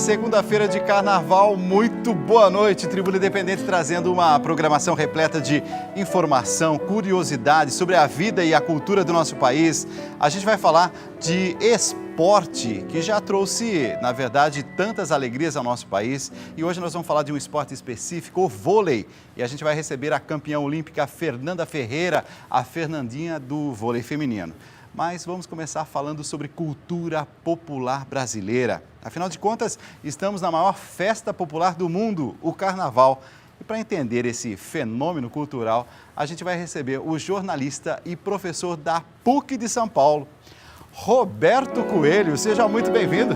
Segunda-feira de carnaval, muito boa noite. Tribuna Independente trazendo uma programação repleta de informação, curiosidades sobre a vida e a cultura do nosso país. A gente vai falar de esporte, que já trouxe, na verdade, tantas alegrias ao nosso país. E hoje nós vamos falar de um esporte específico, o vôlei. E a gente vai receber a campeã olímpica Fernanda Ferreira, a Fernandinha do vôlei feminino. Mas vamos começar falando sobre cultura popular brasileira. Afinal de contas, estamos na maior festa popular do mundo, o Carnaval. E para entender esse fenômeno cultural, a gente vai receber o jornalista e professor da PUC de São Paulo, Roberto Coelho. Seja muito bem-vindo.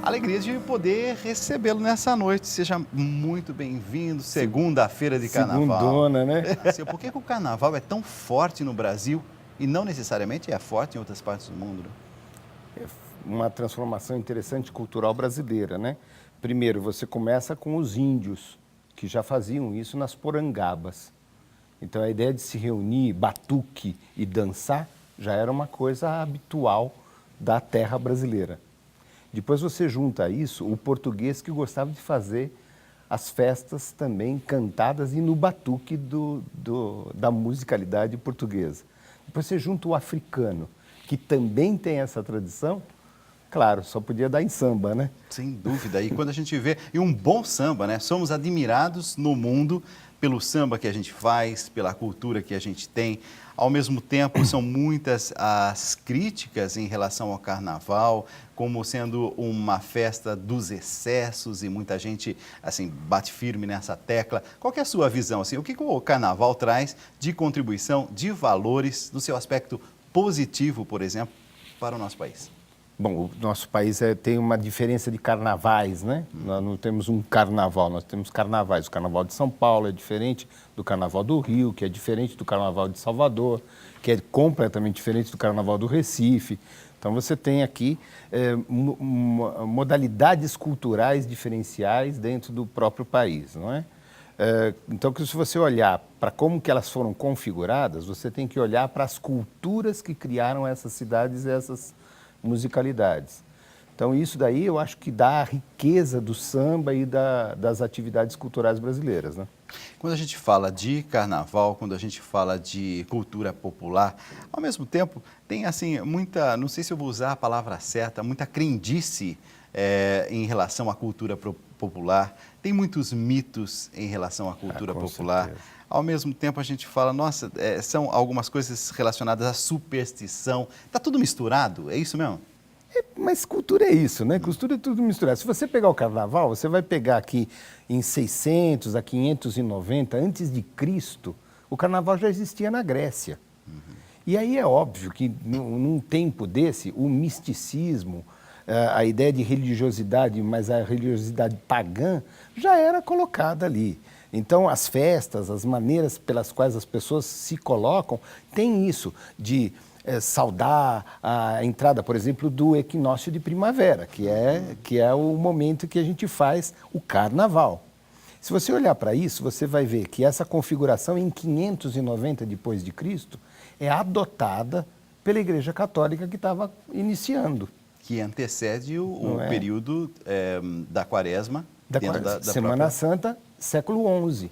Alegria de poder recebê-lo nessa noite. Seja muito bem-vindo. Segunda-feira de carnaval. Segundona, né? Por que o carnaval é tão forte no Brasil e não necessariamente é forte em outras partes do mundo? É uma transformação interessante cultural brasileira, né? Primeiro, você começa com os índios, que já faziam isso nas porangabas. Então, a ideia de se reunir, batuque e dançar já era uma coisa habitual da terra brasileira. Depois você junta a isso o português que gostava de fazer as festas também cantadas e no batuque da musicalidade portuguesa. Depois você junta o africano, que também tem essa tradição, claro, só podia dar em samba, né? Sem dúvida. E quando a gente vê, e um bom samba, né? Somos admirados no mundo pelo samba que a gente faz, pela cultura que a gente tem. Ao mesmo tempo, são muitas as críticas em relação ao carnaval, como sendo uma festa dos excessos e muita gente assim bate firme nessa tecla. Qual que é a sua visão? Assim, o que o carnaval traz de contribuição, de valores, no seu aspecto positivo, por exemplo, para o nosso país? Bom, o nosso país tem uma diferença de carnavais, né? Nós não temos um carnaval, nós temos carnavais. O carnaval de São Paulo é diferente do carnaval do Rio, que é diferente do carnaval de Salvador, que é completamente diferente do carnaval do Recife. Então você tem aqui modalidades culturais diferenciais dentro do próprio país, não é? Então, se você olhar para como que elas foram configuradas, você tem que olhar para as culturas que criaram essas cidades e essas musicalidades. Então, isso daí eu acho que dá a riqueza do samba e das atividades culturais brasileiras, né? Quando a gente fala de carnaval, quando a gente fala de cultura popular, ao mesmo tempo tem assim muita, não sei se eu vou usar a palavra certa, muita crendice em relação à cultura popular. Tem muitos mitos em relação à cultura popular. Certeza. Ao mesmo tempo a gente fala, nossa, são algumas coisas relacionadas à superstição. Está tudo misturado, é isso mesmo? Mas cultura é isso, né? Cultura é tudo misturado. Se você pegar o carnaval, você vai pegar aqui em 600 a 590 antes de Cristo, o carnaval já existia na Grécia. E aí é óbvio que num tempo desse, o misticismo, a ideia de religiosidade, mas a religiosidade pagã, já era colocada ali. Então, as festas, as maneiras pelas quais as pessoas se colocam, tem isso de saudar a entrada, por exemplo, do equinócio de primavera, que é o momento que a gente faz o carnaval. Se você olhar para isso, você vai ver que essa configuração em 590 depois de Cristo é adotada pela Igreja Católica que estava iniciando. Que antecede o período da Quaresma. Da Semana Santa, século XI.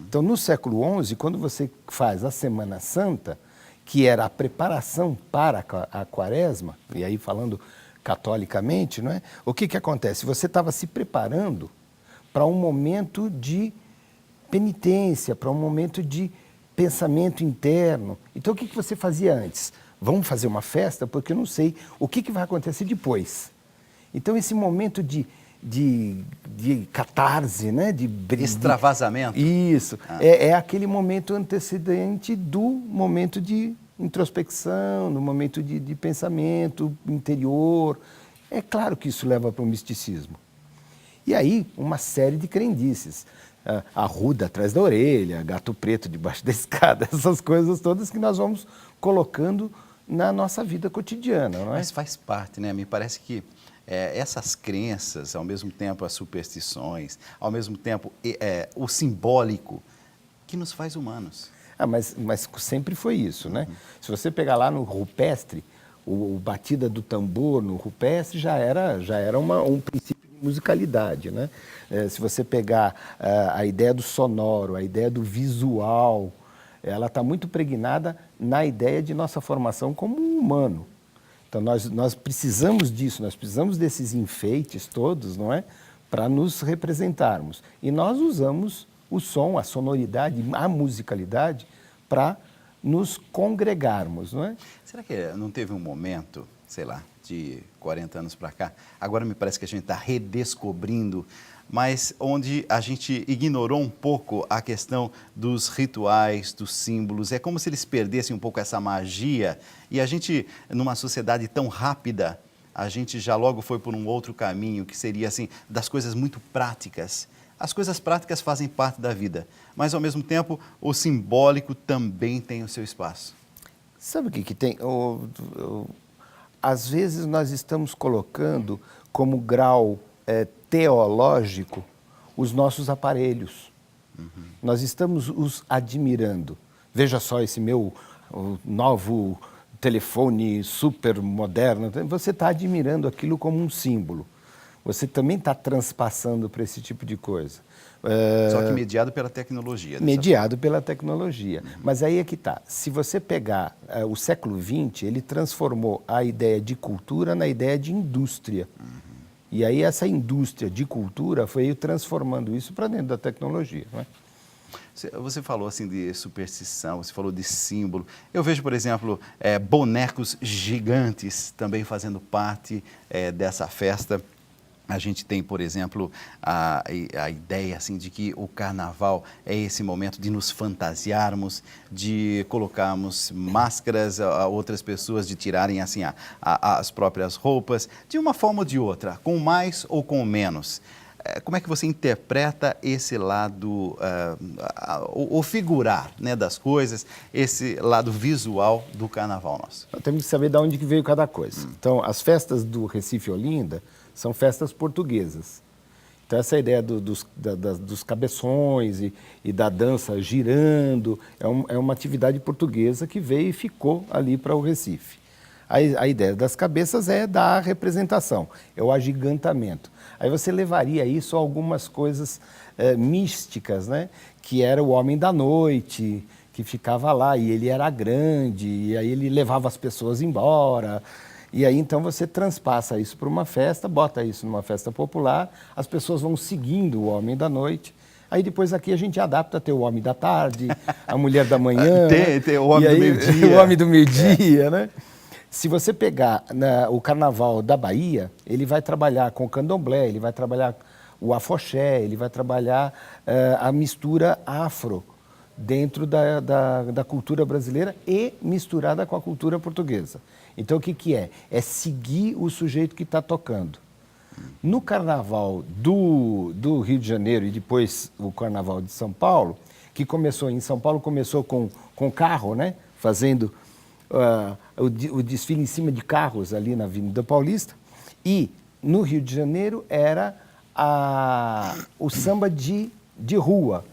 Então, no século XI, quando você faz a Semana Santa, que era a preparação para a Quaresma, e aí falando catolicamente, não é? O que acontece? Você estava se preparando para um momento de penitência, para um momento de pensamento interno. Então, o que você fazia antes? Vamos fazer uma festa, porque eu não sei o que vai acontecer depois. Então, esse momento de catarse, né? De extravasamento. Isso. É aquele momento antecedente do momento de introspecção, no momento de pensamento interior. É claro que isso leva para o misticismo. E aí, uma série de crendices. Arruda atrás da orelha, gato preto debaixo da escada, essas coisas todas que nós vamos colocando na nossa vida cotidiana, não é? Mas faz parte, né? Me parece que essas crenças, ao mesmo tempo as superstições, ao mesmo tempo o simbólico, que nos faz humanos. Mas sempre foi isso, né? Se você pegar lá no rupestre, o batida do tambor no rupestre já era um princípio de musicalidade, né? Se você pegar a ideia do sonoro, a ideia do visual, ela está muito pregnada na ideia de nossa formação como um humano. Então, nós precisamos disso, nós precisamos desses enfeites todos, não é? Para nos representarmos. E nós usamos o som, a sonoridade, a musicalidade para nos congregarmos, não é? Será que não teve um momento, sei lá, de 40 anos para cá, agora me parece que a gente está redescobrindo, mas onde a gente ignorou um pouco a questão dos rituais, dos símbolos, é como se eles perdessem um pouco essa magia e a gente, numa sociedade tão rápida, a gente já logo foi por um outro caminho, que seria assim, das coisas muito práticas. As coisas práticas fazem parte da vida, mas ao mesmo tempo o simbólico também tem o seu espaço. Sabe o que tem? Às vezes nós estamos colocando como grau teológico os nossos aparelhos. Nós estamos os admirando. Veja só esse meu novo telefone super moderno. Você está admirando aquilo como um símbolo. Você também está transpassando para esse tipo de coisa. Só que mediado pela tecnologia. Mediado pela tecnologia. Mas aí é que está. Se você pegar o século XX, ele transformou a ideia de cultura na ideia de indústria. E aí essa indústria de cultura foi transformando isso para dentro da tecnologia, não é? Você falou assim de superstição, você falou de símbolo. Eu vejo, por exemplo, bonecos gigantes também fazendo parte dessa festa. A gente tem, por exemplo, a ideia assim, de que o carnaval é esse momento de nos fantasiarmos, de colocarmos máscaras a outras pessoas, de tirarem assim, as próprias roupas, de uma forma ou de outra, com mais ou com menos. Como é que você interpreta esse lado, o figurar, né, das coisas, esse lado visual do carnaval nosso? Temos que saber de onde que veio cada coisa. Então, as festas do Recife e Olinda são festas portuguesas. Então, essa ideia dos cabeções e da dança girando é uma atividade portuguesa que veio e ficou ali para o Recife. A ideia das cabeças é da representação, é o agigantamento. Aí você levaria isso a algumas coisas místicas, né? Que era o homem da noite, que ficava lá e ele era grande, e aí ele levava as pessoas embora. E aí então você transpassa isso para uma festa, bota isso numa festa popular, as pessoas vão seguindo o homem da noite. Aí depois aqui a gente adapta a ter o homem da tarde, a mulher da manhã. Tem o homem do meio-dia. O homem do meio-dia, né? Se você pegar o carnaval da Bahia, ele vai trabalhar com o candomblé, ele vai trabalhar o afoxé, ele vai trabalhar a mistura afro dentro da cultura brasileira e misturada com a cultura portuguesa. Então, o que é? É seguir o sujeito que está tocando. No carnaval do Rio de Janeiro e depois o carnaval de São Paulo, que começou em São Paulo, começou com carro, né? Fazendo o desfile em cima de carros ali na Avenida Paulista. E no Rio de Janeiro era o samba de rua.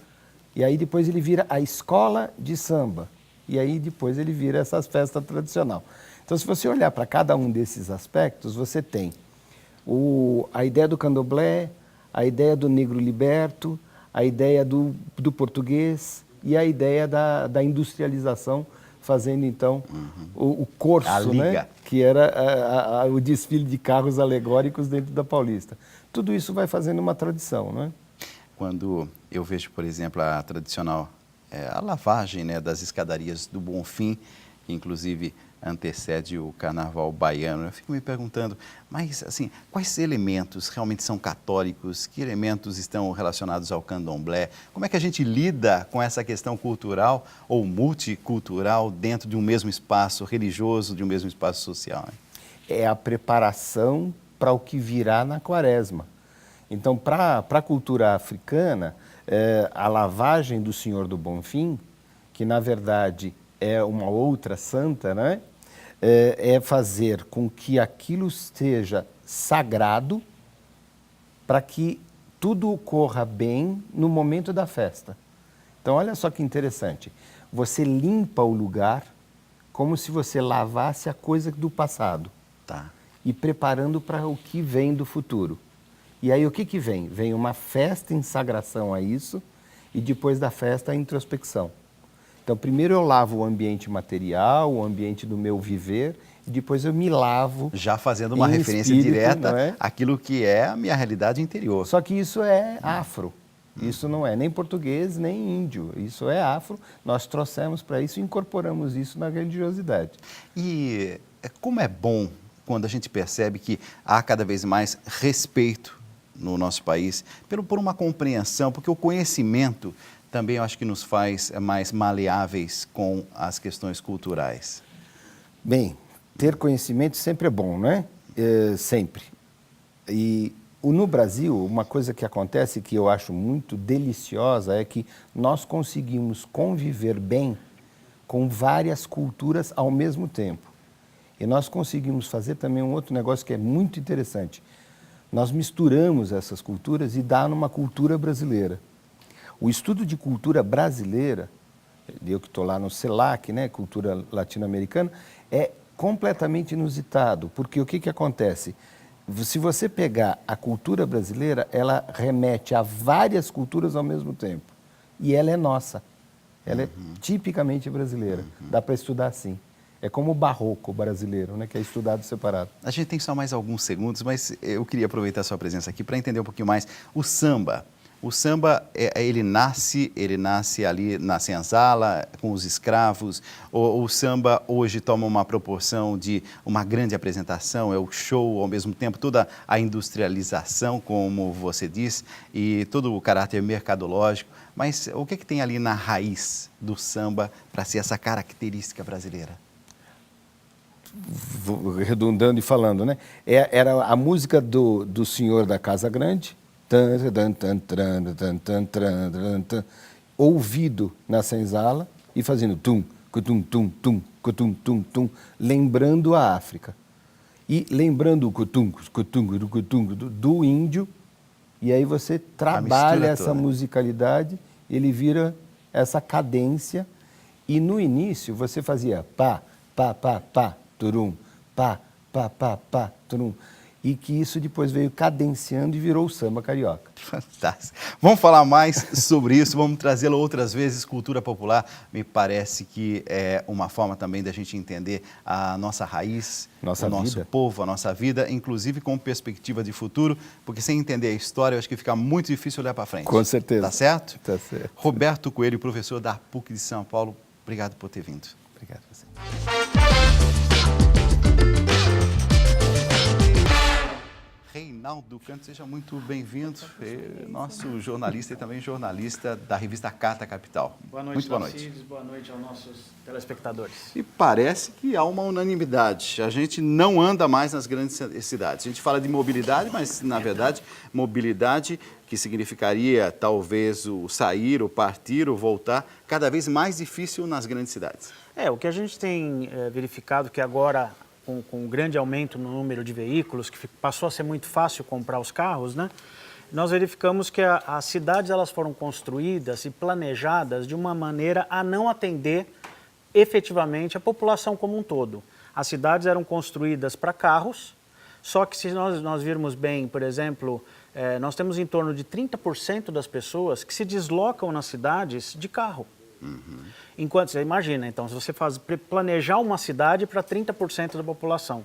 E aí depois ele vira a escola de samba. E aí depois ele vira essas festas tradicionais. Então, se você olhar para cada um desses aspectos, você tem a ideia do candomblé, a ideia do negro liberto, a ideia do português e a ideia da industrialização, fazendo então o corso, né? Que era o desfile de carros alegóricos dentro da Paulista. Tudo isso vai fazendo uma tradição, não é? Quando eu vejo, por exemplo, a tradicional a lavagem, né, das escadarias do Bonfim, que inclusive antecede o carnaval baiano, eu fico me perguntando, mas assim, quais elementos realmente são católicos, que elementos estão relacionados ao candomblé, como é que a gente lida com essa questão cultural ou multicultural dentro de um mesmo espaço religioso, de um mesmo espaço social? Né? É a preparação para o que virá na quaresma. Então, para a cultura africana, a lavagem do Senhor do Bonfim, que na verdade é uma outra santa, né? É fazer com que aquilo seja sagrado para que tudo ocorra bem no momento da festa. Então, olha só que interessante. você limpa o lugar como se você lavasse a coisa do passado. Tá. E preparando para o que vem do futuro. E aí o que vem? Vem uma festa em sagração a isso e depois da festa a introspecção. Então primeiro eu lavo o ambiente material, o ambiente do meu viver e depois eu me lavo. Já fazendo uma referência espírito, direta àquilo que é a minha realidade interior. Só que isso é afro. Isso não é nem português, nem índio. Isso é afro. Nós trouxemos para isso e incorporamos isso na religiosidade. E como é bom quando a gente percebe que há cada vez mais respeito no nosso país por uma compreensão, porque o conhecimento também eu acho que nos faz mais maleáveis com as questões culturais. Bem, ter conhecimento sempre é bom, não é? Sempre. E no Brasil, uma coisa que acontece que eu acho muito deliciosa é que nós conseguimos conviver bem com várias culturas ao mesmo tempo. E nós conseguimos fazer também um outro negócio que é muito interessante. Nós misturamos essas culturas e dá numa cultura brasileira. O estudo de cultura brasileira, eu que estou lá no CELAC, né, cultura latino-americana, é completamente inusitado, porque o que acontece? Se você pegar a cultura brasileira, ela remete a várias culturas ao mesmo tempo. E ela é nossa. Ela é tipicamente brasileira. Dá para estudar assim. É como o barroco brasileiro, né, que é estudado separado. A gente tem só mais alguns segundos, mas eu queria aproveitar a sua presença aqui para entender um pouquinho mais o samba. O samba, ele nasce ali na senzala, com os escravos. O samba hoje toma uma proporção de uma grande apresentação, é o show, ao mesmo tempo toda a industrialização, como você diz, e todo o caráter mercadológico. Mas o que tem ali na raiz do samba para ser essa característica brasileira? Redundando e falando, né? Era a música do senhor da Casa Grande, ouvido na senzala e fazendo tum, cutum, tum, tum, cutum, tum, tum, lembrando a África. E lembrando o cutum, cutum, cutum, do índio, e aí você trabalha essa musicalidade, ele vira essa cadência, e no início você fazia pá, pá, pá, pá, turum, pá, pá, pá, pá, turum. E que isso depois veio cadenciando e virou o samba carioca. Fantástico. Vamos falar mais sobre isso, vamos trazê-lo outras vezes. Cultura popular me parece que é uma forma também da gente entender a nossa raiz, o nosso povo, a nossa vida, inclusive com perspectiva de futuro, porque sem entender a história, eu acho que fica muito difícil olhar para frente. Com certeza. Tá certo? Tá certo. Roberto Coelho, professor da PUC de São Paulo, obrigado por ter vindo. Obrigado a você. Reinaldo Canto, seja muito bem-vindo, nosso jornalista e também jornalista da revista Carta Capital. Boa noite, muito boa noite. Boa noite aos nossos telespectadores. E parece que há uma unanimidade, a gente não anda mais nas grandes cidades. A gente fala de mobilidade, mas na verdade, mobilidade que significaria talvez o sair, o partir, o voltar, cada vez mais difícil nas grandes cidades. O que a gente tem verificado que agora, com um grande aumento no número de veículos, que passou a ser muito fácil comprar os carros, né? Nós verificamos que as cidades elas foram construídas e planejadas de uma maneira a não atender efetivamente a população como um todo. As cidades eram construídas para carros, só que se nós virmos bem, por exemplo, nós temos em torno de 30% das pessoas que se deslocam nas cidades de carro. Enquanto, você imagina, então, se você planejar uma cidade para 30% da população,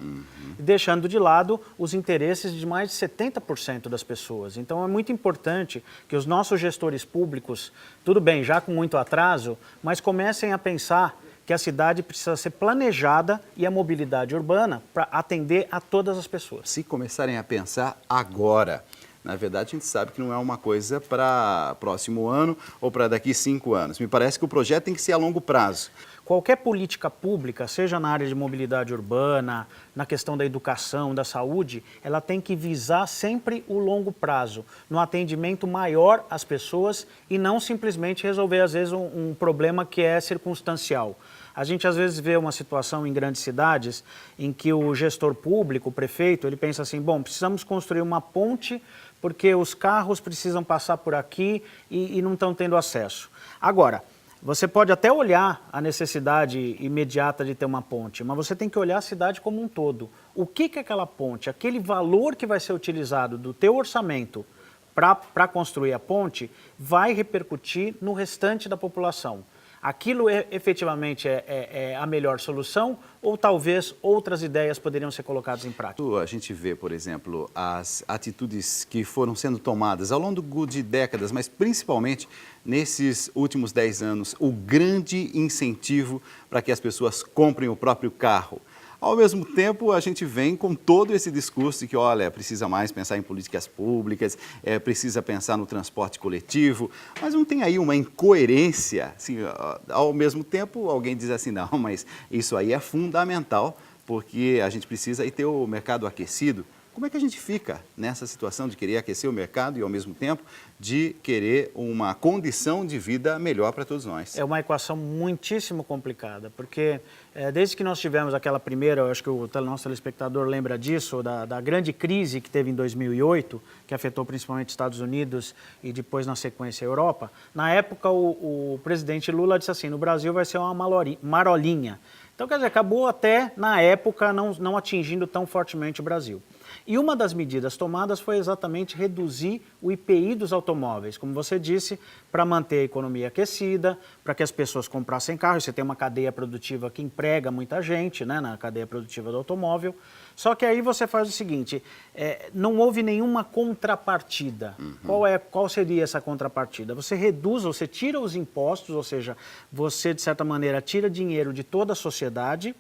deixando de lado os interesses de mais de 70% das pessoas. Então, é muito importante que os nossos gestores públicos, tudo bem, já com muito atraso, mas comecem a pensar que a cidade precisa ser planejada e a mobilidade urbana para atender a todas as pessoas. Se começarem a pensar agora, na verdade, a gente sabe que não é uma coisa para próximo ano ou para daqui 5 anos. Me parece que o projeto tem que ser a longo prazo. Qualquer política pública, seja na área de mobilidade urbana, na questão da educação, da saúde, ela tem que visar sempre o longo prazo, no atendimento maior às pessoas e não simplesmente resolver, às vezes, um problema que é circunstancial. A gente, às vezes, vê uma situação em grandes cidades em que o gestor público, o prefeito, ele pensa assim, bom, precisamos construir uma ponte porque os carros precisam passar por aqui e não estão tendo acesso. Agora, Você pode até olhar a necessidade imediata de ter uma ponte, mas você tem que olhar a cidade como um todo. O que é aquela ponte, aquele valor que vai ser utilizado do teu orçamento para construir a ponte, vai repercutir no restante da população. Aquilo efetivamente é a melhor solução ou talvez outras ideias poderiam ser colocadas em prática? A gente vê, por exemplo, as atitudes que foram sendo tomadas ao longo de décadas, mas principalmente nesses últimos 10 anos, o grande incentivo para que as pessoas comprem o próprio carro. Ao mesmo tempo, a gente vem com todo esse discurso de que, olha, precisa mais pensar em políticas públicas, precisa pensar no transporte coletivo, mas não tem aí uma incoerência. Assim, ao mesmo tempo, alguém diz assim, não, mas isso aí é fundamental, porque a gente precisa aí ter o mercado aquecido. Como é que a gente fica nessa situação de querer aquecer o mercado e, ao mesmo tempo, de querer uma condição de vida melhor para todos nós? É uma equação muitíssimo complicada, porque desde que nós tivemos aquela primeira, eu acho que o nosso telespectador lembra disso, da grande crise que teve em 2008, que afetou principalmente os Estados Unidos e depois, na sequência, a Europa, na época o presidente Lula disse assim, no Brasil vai ser uma marolinha. Então, quer dizer, acabou até, na época, não atingindo tão fortemente o Brasil. E uma das medidas tomadas foi exatamente reduzir o IPI dos automóveis, como você disse, para manter a economia aquecida, para que as pessoas comprassem carro. Você tem uma cadeia produtiva que emprega muita gente, né, na cadeia produtiva do automóvel. Só que aí você faz o seguinte, não houve nenhuma contrapartida. Qual seria essa contrapartida? Você reduz, você tira os impostos, ou seja, você, de certa maneira, tira dinheiro de toda a sociedade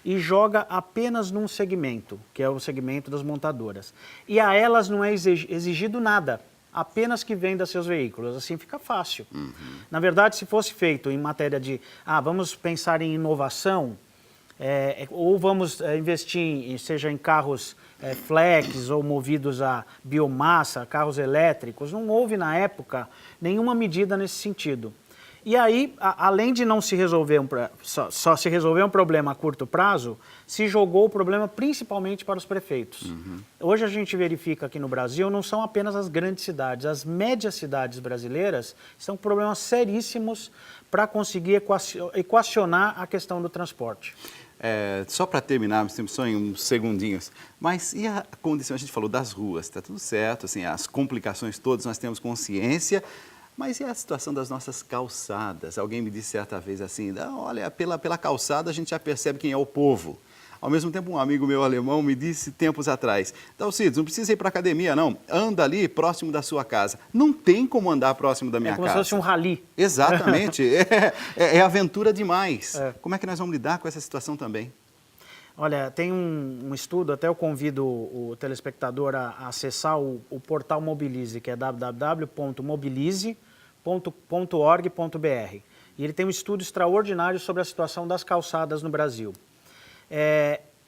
e joga apenas num segmento, que é o segmento das montadoras. E a elas não é exigido nada, apenas que venda seus veículos. Assim fica fácil. Na verdade, se fosse feito em matéria de, vamos pensar em inovação, ou vamos investir, seja em carros flex ou movidos a biomassa, carros elétricos, não houve na época nenhuma medida nesse sentido. E aí, além de não se resolver só se resolver um problema a curto prazo, se jogou o problema principalmente para os prefeitos. Hoje a gente verifica aqui no Brasil, não são apenas as grandes cidades, as médias cidades brasileiras são problemas seríssimos para conseguir equacionar a questão do transporte. Só para terminar, temos só em uns segundinhos, mas e a condição, a gente falou das ruas, está tudo certo, assim, as complicações todas nós temos consciência, mas e a situação das nossas calçadas? Alguém me disse certa vez assim, olha, pela calçada a gente já percebe quem é o povo. Ao mesmo tempo, um amigo meu alemão me disse tempos atrás, Dalcides, não precisa ir para a academia, não. Anda ali próximo da sua casa. Não tem como andar próximo da minha casa. É como se fosse um rally. Exatamente. É aventura demais. Como é que nós vamos lidar com essa situação também? Olha, tem um estudo, até eu convido o telespectador a acessar o portal Mobilize, que é www.mobilize.org.br. E ele tem um estudo extraordinário sobre a situação das calçadas no Brasil.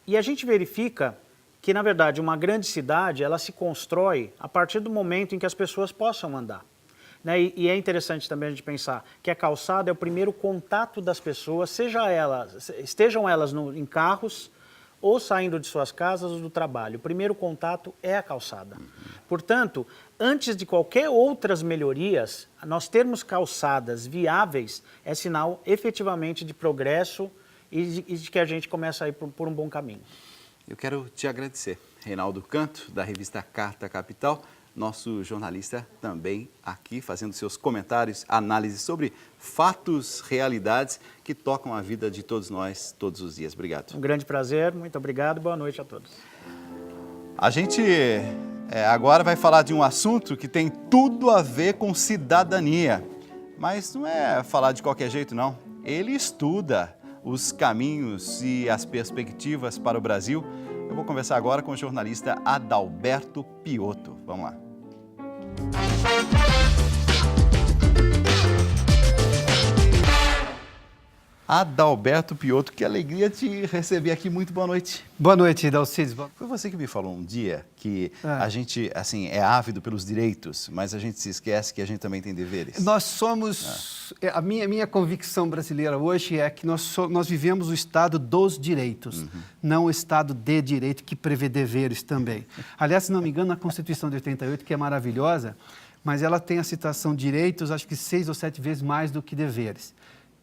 E a gente verifica que, na verdade, uma grande cidade, ela se constrói a partir do momento em que as pessoas possam andar. Né? E é interessante também a gente pensar que a calçada é o primeiro contato das pessoas, estejam elas em carros ou saindo de suas casas ou do trabalho. O primeiro contato é a calçada. Portanto, antes de qualquer outras melhorias, nós termos calçadas viáveis é sinal efetivamente de progresso e de que a gente começa a ir por um bom caminho. Eu quero te agradecer, Reinaldo Canto, da revista Carta Capital, nosso jornalista também aqui fazendo seus comentários, análises sobre fatos, realidades que tocam a vida de todos nós todos os dias. Obrigado. Um grande prazer, muito obrigado, boa noite a todos. A gente agora vai falar de um assunto que tem tudo a ver com cidadania, mas não é falar de qualquer jeito, não. Ele estuda os caminhos e as perspectivas para o Brasil. Eu vou conversar agora com o jornalista Adalberto Piotto. Vamos lá. Adalberto Piotto, que alegria te receber aqui. Muito boa noite. Boa noite, Dalcides. Foi você que me falou um dia que a gente, assim, é ávido pelos direitos, mas a gente se esquece que a gente também tem deveres. Nós somos... A minha convicção brasileira hoje é que nós vivemos o Estado dos direitos, não o Estado de direito que prevê deveres também. Aliás, se não me engano, a Constituição de 88, que é maravilhosa, mas ela tem a citação direitos, acho que 6 ou 7 vezes mais do que deveres.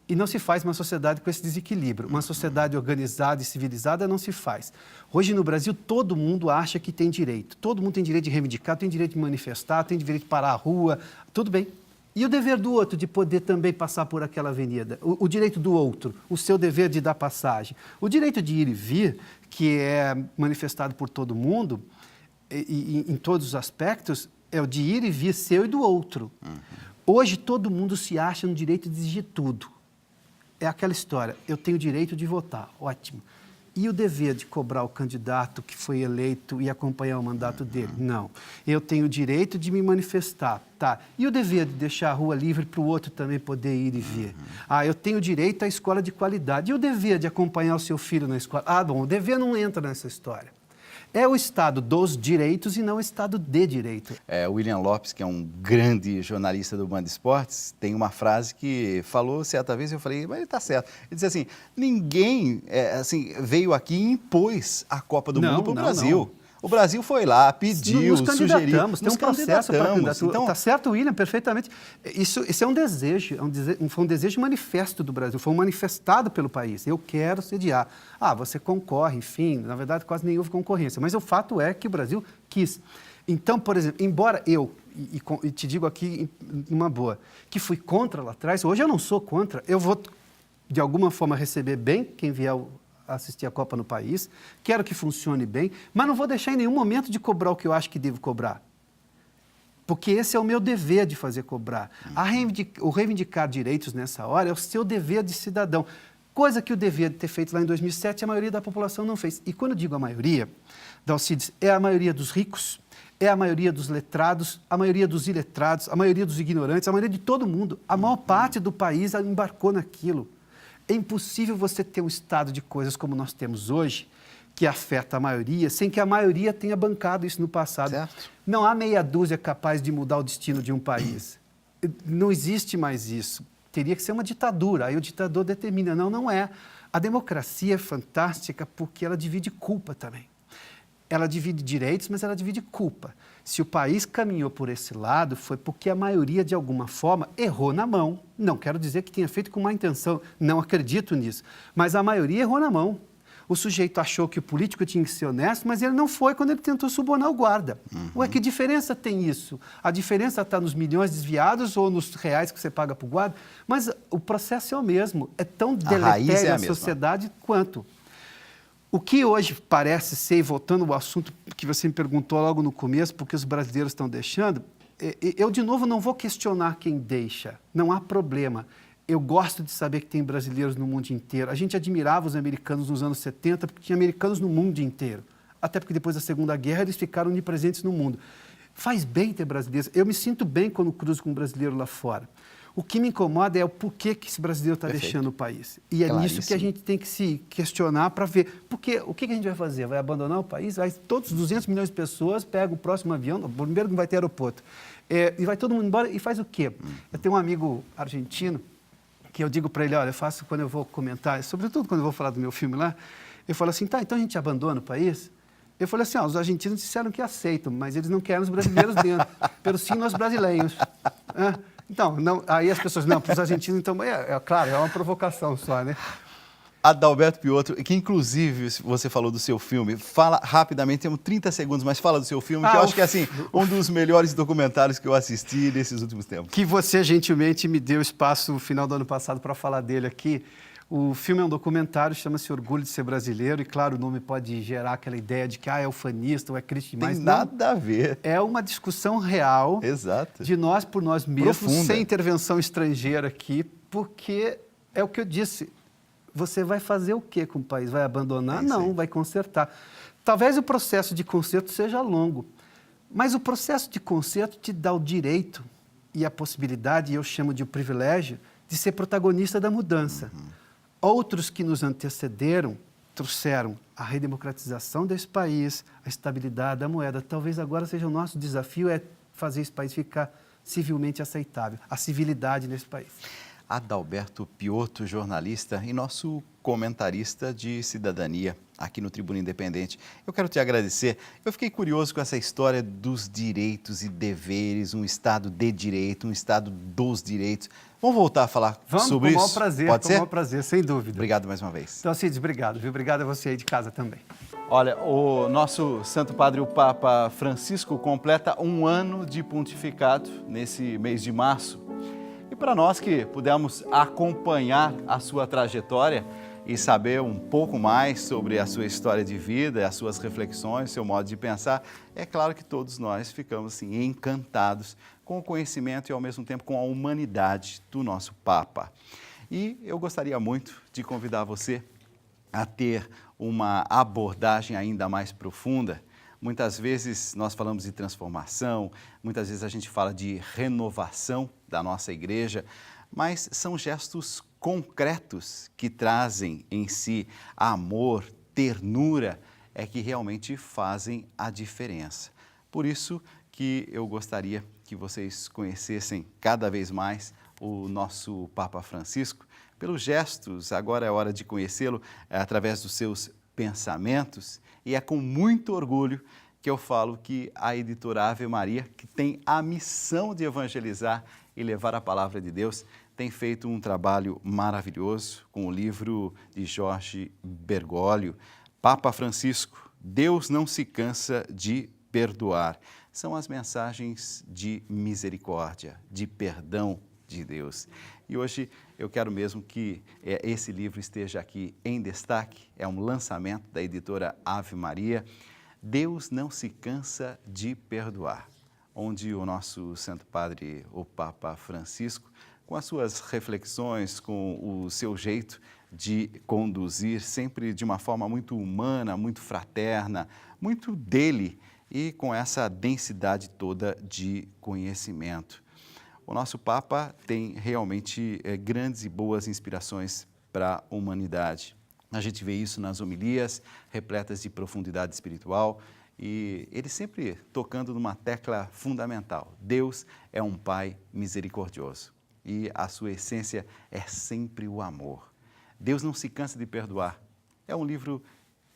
E não se faz uma sociedade com esse desequilíbrio. Uma sociedade organizada e civilizada não se faz. Hoje no Brasil todo mundo acha que tem direito. Todo mundo tem direito de reivindicar, tem direito de manifestar, tem direito de parar a rua, tudo bem. E o dever do outro de poder também passar por aquela avenida? O direito do outro, o seu dever de dar passagem. O direito de ir e vir, que é manifestado por todo mundo, em todos os aspectos, é o de ir e vir seu e do outro. Hoje todo mundo se acha no direito de exigir tudo. É aquela história, eu tenho o direito de votar, ótimo. E o dever de cobrar o candidato que foi eleito e acompanhar o mandato dele? Não. Eu tenho o direito de me manifestar, tá? E o dever de deixar a rua livre para o outro também poder ir e vir? Eu tenho o direito à escola de qualidade. E o dever de acompanhar o seu filho na escola? Bom, o dever não entra nessa história. É o Estado dos direitos e não o Estado de direito. William Lopes, que é um grande jornalista do Band Esportes, tem uma frase que falou certa vez, eu falei, mas ele está certo. Ele disse assim, ninguém veio aqui e impôs a Copa do Mundo para o Brasil. Não. O Brasil foi lá, pediu, sugeriu. Tem um processo para candidatura. Então, tá certo, William, perfeitamente. Isso é um desejo, foi um desejo manifesto do Brasil, foi um manifestado pelo país. Eu quero sediar. Você concorre, enfim, na verdade quase nem houve concorrência, mas o fato é que o Brasil quis. Então, por exemplo, embora eu, e te digo aqui numa boa, que fui contra lá atrás, hoje eu não sou contra, eu vou de alguma forma receber bem quem vier assistir a Copa no país, quero que funcione bem, mas não vou deixar em nenhum momento de cobrar o que eu acho que devo cobrar. Porque esse é o meu dever de fazer cobrar. O reivindicar direitos nessa hora é o seu dever de cidadão, coisa que o devia ter feito lá em 2007 a maioria da população não fez. E quando eu digo a maioria, Dalcides, é a maioria dos ricos, é a maioria dos letrados, a maioria dos iletrados, a maioria dos ignorantes, a maioria de todo mundo. A maior parte do país embarcou naquilo. É impossível você ter um estado de coisas como nós temos hoje, que afeta a maioria, sem que a maioria tenha bancado isso no passado. Certo. Não há meia dúzia capaz de mudar o destino de um país. Não existe mais isso. Teria que ser uma ditadura, aí o ditador determina. Não é. A democracia é fantástica porque ela divide culpa também. Ela divide direitos, mas ela divide culpa. Se o país caminhou por esse lado, foi porque a maioria, de alguma forma, errou na mão. Não quero dizer que tenha feito com má intenção, não acredito nisso. Mas a maioria errou na mão. O sujeito achou que o político tinha que ser honesto, mas ele não foi quando ele tentou subornar o guarda. Ué, que diferença tem isso? A diferença está nos milhões desviados ou nos reais que você paga para o guarda? Mas o processo é o mesmo. É tão deletério à sociedade quanto. O que hoje parece ser, voltando ao assunto que você me perguntou logo no começo, porque os brasileiros estão deixando, eu de novo não vou questionar quem deixa, não há problema. Eu gosto de saber que tem brasileiros no mundo inteiro. A gente admirava os americanos nos anos 70, porque tinha americanos no mundo inteiro. Até porque depois da Segunda Guerra eles ficaram onipresentes no mundo. Faz bem ter brasileiros. Eu me sinto bem quando cruzo com um brasileiro lá fora. O que me incomoda é o porquê que esse brasileiro está deixando o país. E é nisso que a gente tem que se questionar para ver. Porque o que a gente vai fazer? Vai abandonar o país? Todos os 200 milhões de pessoas pegam o próximo avião, primeiro não vai ter aeroporto. E vai todo mundo embora e faz o quê? Eu tenho um amigo argentino que eu digo para ele, olha, eu faço quando eu vou comentar, sobretudo quando eu vou falar do meu filme lá, eu falo assim, tá, então a gente abandona o país? Eu falei assim, os argentinos disseram que aceitam, mas eles não querem os brasileiros dentro, pelo sim nós brasileiros. Então, não, aí as pessoas, não, para os argentinos, então, claro, é uma provocação só, né? Adalberto Piotto, que inclusive você falou do seu filme, fala rapidamente, temos 30 segundos, mas fala do seu filme, que eu acho que é assim, um dos melhores documentários que eu assisti nesses últimos tempos. Que você gentilmente me deu espaço no final do ano passado para falar dele aqui. O filme é um documentário, chama-se Orgulho de Ser Brasileiro, e claro, o nome pode gerar aquela ideia de que é ufanista ou é crítico demais. Tem nada a ver. É uma discussão real. Exato. De nós por nós mesmos, profunda, sem intervenção estrangeira aqui, porque é o que eu disse, você vai fazer o quê com o país? Vai abandonar? Não, vai consertar. Talvez o processo de conserto seja longo, mas o processo de conserto te dá o direito e a possibilidade, e eu chamo de o privilégio, de ser protagonista da mudança. Outros que nos antecederam trouxeram a redemocratização desse país, a estabilidade da moeda. Talvez agora seja o nosso desafio é fazer esse país ficar civilmente aceitável, a civilidade nesse país. Adalberto Piotto, jornalista e nosso comentarista de cidadania aqui no Tribuna Independente. Eu quero te agradecer. Eu fiquei curioso com essa história dos direitos e deveres, um Estado de direito, um Estado dos direitos. Vamos voltar a falar sobre isso? Vamos, com o maior prazer, Pode ser? Com o maior prazer, sem dúvida. Obrigado mais uma vez. Então, Cides, obrigado, viu? Obrigado a você aí de casa também. Olha, o nosso Santo Padre, o Papa Francisco, completa 1 ano de pontificado nesse mês de março. E para nós que pudemos acompanhar a sua trajetória e saber um pouco mais sobre a sua história de vida, as suas reflexões, seu modo de pensar, é claro que todos nós ficamos assim, encantados com o conhecimento e ao mesmo tempo com a humanidade do nosso Papa. E eu gostaria muito de convidar você a ter uma abordagem ainda mais profunda. Muitas vezes nós falamos de transformação, muitas vezes a gente fala de renovação da nossa igreja, mas são gestos concretos que trazem em si amor, ternura, é que realmente fazem a diferença. Por isso que eu gostaria que vocês conhecessem cada vez mais o nosso Papa Francisco, pelos gestos. Agora é hora de conhecê-lo através dos seus pensamentos, e é com muito orgulho que eu falo que a editora Ave Maria, que tem a missão de evangelizar e levar a palavra de Deus, tem feito um trabalho maravilhoso com o livro de Jorge Bergoglio, Papa Francisco, Deus não se cansa de perdoar. São as mensagens de misericórdia, de perdão de Deus. E hoje eu quero mesmo que esse livro esteja aqui em destaque. É um lançamento da editora Ave Maria, Deus não se cansa de perdoar, onde o nosso Santo Padre, o Papa Francisco, com as suas reflexões, com o seu jeito de conduzir, sempre de uma forma muito humana, muito fraterna, muito dele e com essa densidade toda de conhecimento. O nosso Papa tem realmente grandes e boas inspirações para a humanidade. A gente vê isso nas homilias, repletas de profundidade espiritual, e ele sempre tocando numa tecla fundamental. Deus é um Pai misericordioso e a sua essência é sempre o amor. Deus não se cansa de perdoar. É um livro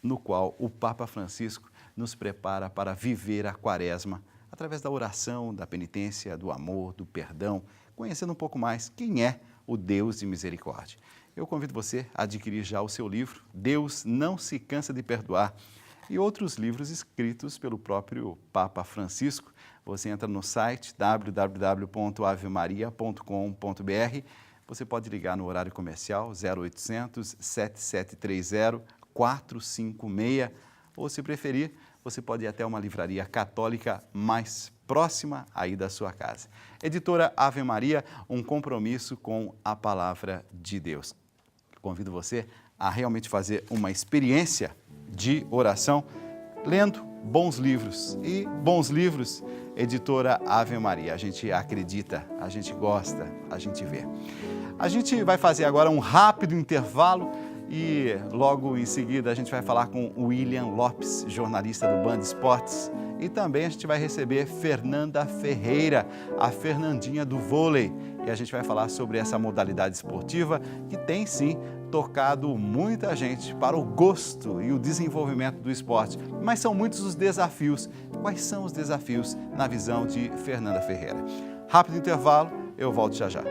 no qual o Papa Francisco nos prepara para viver a Quaresma através da oração, da penitência, do amor, do perdão, conhecendo um pouco mais quem é o Deus de misericórdia. Eu convido você a adquirir já o seu livro, Deus não se cansa de perdoar, e outros livros escritos pelo próprio Papa Francisco. Você entra no site www.avemaria.com.br, você pode ligar no horário comercial 0800 7730 456, ou se preferir, você pode ir até uma livraria católica mais próxima aí da sua casa. Editora Ave Maria, um compromisso com a palavra de Deus. Convido você a realmente fazer uma experiência de oração lendo bons livros. E bons livros, editora Ave Maria. A gente acredita, a gente gosta, a gente vê. A gente vai fazer agora um rápido intervalo e logo em seguida a gente vai falar com o William Lopes, jornalista do Band Esportes. E também a gente vai receber Fernanda Ferreira, a Fernandinha do vôlei. E a gente vai falar sobre essa modalidade esportiva que tem sim tocado muita gente para o gosto e o desenvolvimento do esporte. Mas são muitos os desafios. Quais são os desafios na visão de Fernanda Ferreira? Rápido intervalo, eu volto já já.